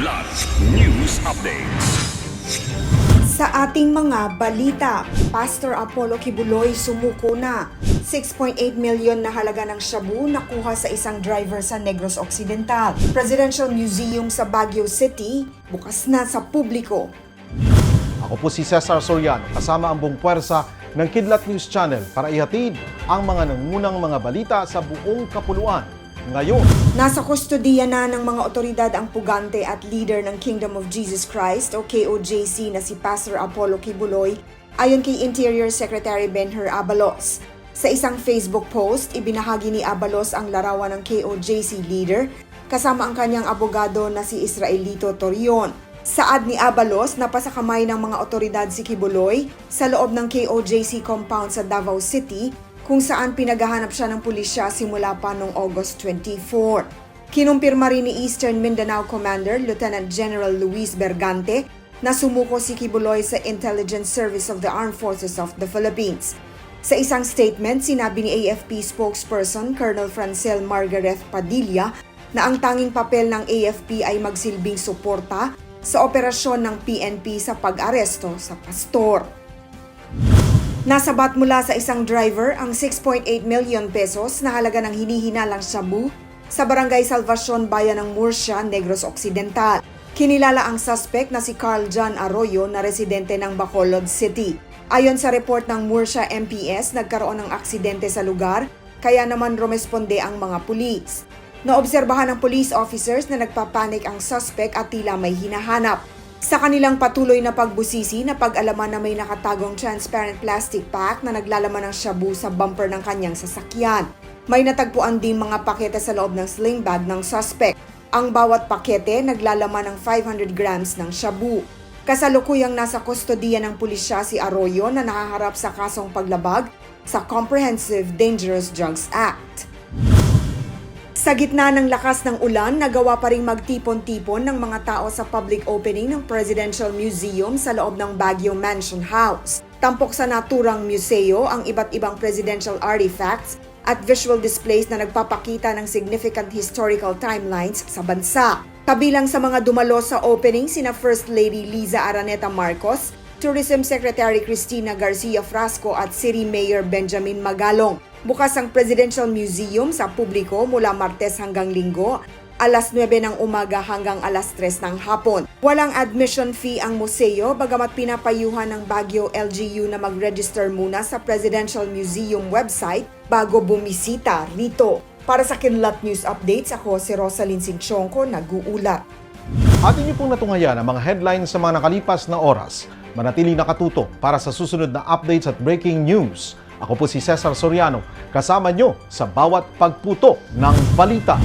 Kidlat News Updates. Sa ating mga balita, Pastor Apollo Kibuloy sumuko na. 6.8 million na halaga ng shabu nakuha sa isang driver sa Negros Occidental. Presidential Museum sa Baguio City, bukas na sa publiko. Ako po si Cesar Soriano, kasama ang buong puwersa ng Kidlat News Channel para ihatid ang mga nangunang mga balita sa buong kapuluan. Ngayon, Nasa kustodiya na ng mga otoridad ang pugante at leader ng Kingdom of Jesus Christ o KOJC na si Pastor Apollo Kibuloy ayon kay Interior Secretary Benher Abalos. Sa isang Facebook post, ibinahagi ni Abalos ang larawan ng KOJC leader kasama ang kanyang abogado na si Israelito Torion. Saad ni Abalos na pasakamay ng mga otoridad si Kibuloy sa loob ng KOJC compound sa Davao City kung saan pinaghahanap siya ng pulisya simula pa noong August 24. Kinumpirma rin ni Eastern Mindanao Commander Lieutenant General Luis Bergante na sumuko si Kibuloy sa Intelligence Service of the Armed Forces of the Philippines. Sa isang statement, sinabi ni AFP spokesperson Colonel Francel Margareth Padilla na ang tanging papel ng AFP ay magsilbing suporta sa operasyon ng PNP sa pag-aresto sa pastor. Nasabat mula sa isang driver ang 6.8 million pesos na halaga ng hinihinalang shabu sa Barangay Salvacion, Bayan ng Murcia, Negros Occidental. Kinilala ang suspect na si Carl John Arroyo na residente ng Bacolod City. Ayon sa report ng Murcia MPS, nagkaroon ng aksidente sa lugar, kaya naman rumesponde ang mga pulis. Naobserbahan ng police officers na nagpapanik ang suspect at tila may hinahanap. Sa kanilang patuloy na pagbusisi, napag-alaman na may nakatagong transparent plastic pack na naglalaman ng shabu sa bumper ng kanyang sasakyan. May natagpuan din mga pakete sa loob ng sling bag ng suspect. Ang bawat pakete naglalaman ng 500 grams ng shabu. Kasalukuyang nasa kustodiya ng pulisya si Arroyo na nakaharap sa kasong paglabag sa Comprehensive Dangerous Drugs Act. Sa gitna ng lakas ng ulan, nagawa pa ring magtipon-tipon ng mga tao sa public opening ng Presidential Museum sa loob ng Baguio Mansion House. Tampok sa naturang museo ang iba't ibang presidential artifacts at visual displays na nagpapakita ng significant historical timelines sa bansa. Kabilang sa mga dumalo sa opening sina First Lady Liza Araneta Marcos, Tourism Secretary Cristina Garcia Frasco at City Mayor Benjamin Magalong. Bukas ang Presidential Museum sa publiko mula Martes hanggang Linggo, alas 9 ng umaga hanggang alas 3 ng hapon. Walang admission fee ang museo bagamat pinapayuhan ng Baguio LGU na mag-register muna sa Presidential Museum website bago bumisita rito. Para sa Kidlat News Updates, ako si Rosalyn Sinchonko, nag-uulat. atin niyo pong natunghaya ang mga headlines sa mga nakalipas na oras. Manatiling nakatutok para sa susunod na updates at breaking news. Ako po si Cesar Soriano, kasama nyo sa bawat pagputo ng balita.